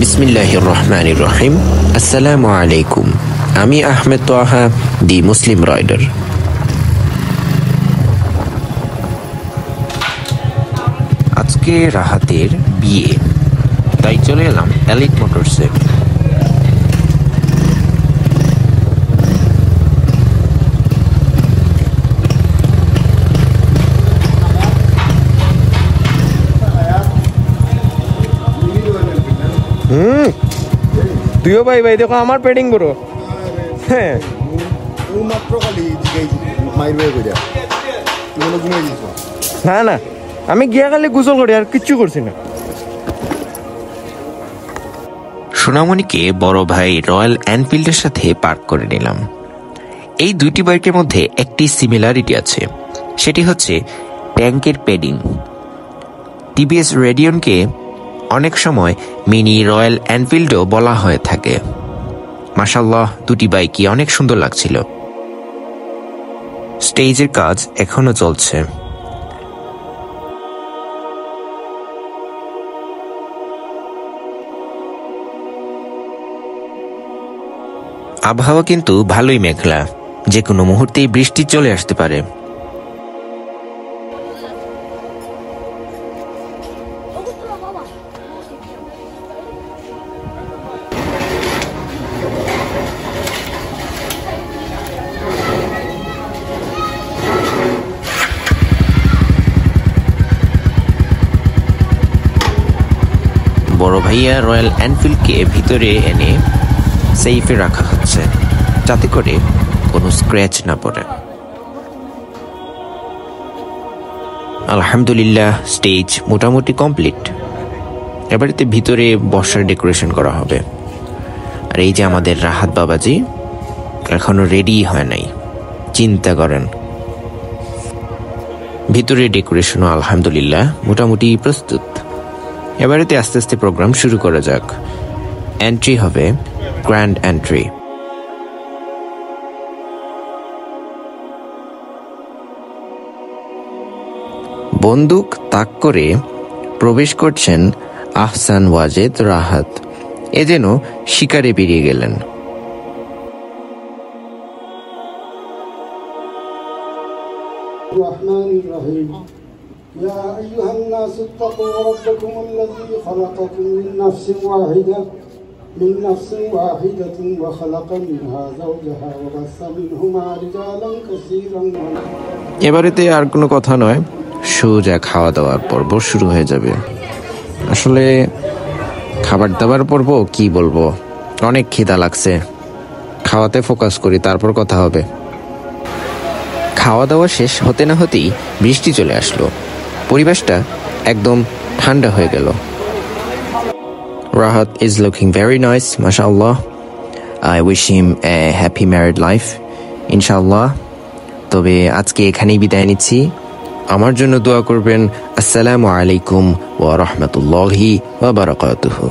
বিসমিল্লাহির রহমানির রহিম। আসসালামু আলাইকুম। আমি আহমেদ তোহা, দি মুসলিম রাইডার। আজকে রাহাতের বিয়ে, তাই চলে এলাম এলিট মোটরসে। তুইও ভাই ভাই দেখো আমার পেডিং করো। হ্যাঁ না না, আমি গিয়া খালি গোসল করি, আর কিচ্ছু করছি না। সোনামণিকে বড় ভাই রয়্যাল এনফিল্ডের সাথে পার্ক করে নিলাম। এই দুইটি বাইকের মধ্যে একটি সিমিলারিটি আছে, সেটি হচ্ছে ট্যাঙ্কের প্যাডিং। টিভিএস রেডিয়নকে অনেক সময় মিনি রয়্যাল এনফিল্ডও বলা হয়ে থাকে। মাশাআল্লাহ, দুটি বাইকই অনেক সুন্দর লাগছিল। স্টেজের কাজ এখনো চলছে। আবহাওয়া কিন্তু ভালোই মেঘলা, যে কোনো মুহূর্তেই বৃষ্টি চলে আসতে পারে। বড় ভাইয়া রয়্যাল এনফিল্ডকে ভিতরে এনে সেফে রাখা হচ্ছে, যাতে করে কোনো স্ক্র্যাচ না পড়ে। আলহামদুলিল্লাহ, স্টেজ মোটামুটি কমপ্লিট। এবারেতে ভিতরে বসার ডেকোরেশন করা হবে। আর এই যে আমাদের রাহাত বাবাজি এখনো রেডি হয় নাই, চিন্তা করেন। ভিতরে ডেকোরেশনও আলহামদুলিল্লাহ মোটামুটি প্রস্তুত। এবারেতে আস্তে আস্তে প্রোগ্রাম শুরু করা যাক। এন্ট্রি হবে গ্র্যান্ড এন্ট্রি। বন্দুক তাক করে প্রবেশ করছেন আহসান ওয়াজেদ রাহাত। এ যেন শিকারে বেরিয়ে গেলেন। يا أيها الناس اتقوا ربكم الذي خلقكم من نفس واحدة وخلق منها زوجها وبث منهما رجالا كثيرا ونساء। এবারেতে আর কোনো কথা নয়, সোজা খাওয়া দাওয়ার পর্ব শুরু হয়ে যাবে। আসলে খাবার দাবার পর্ব কি বলবো, অনেক খিদা লাগছে। খাওয়াতে ফোকাস করি, তারপর কথা হবে। খাওয়া দাওয়া শেষ হতে না হতেই বৃষ্টি চলে আসলো। পরিবেশটা একদম ঠান্ডা হয়ে গেল। Rahat is looking very nice, mashallah. I wish him a happy married life, inshallah. তবে আজকে এখানেই বিদায় নিচ্ছি। আমার জন্য দোয়া করবেন। আসসালামু আলাইকুম ওয়া রাহমাতুল্লাহি ওয়া বারাকাতুহু।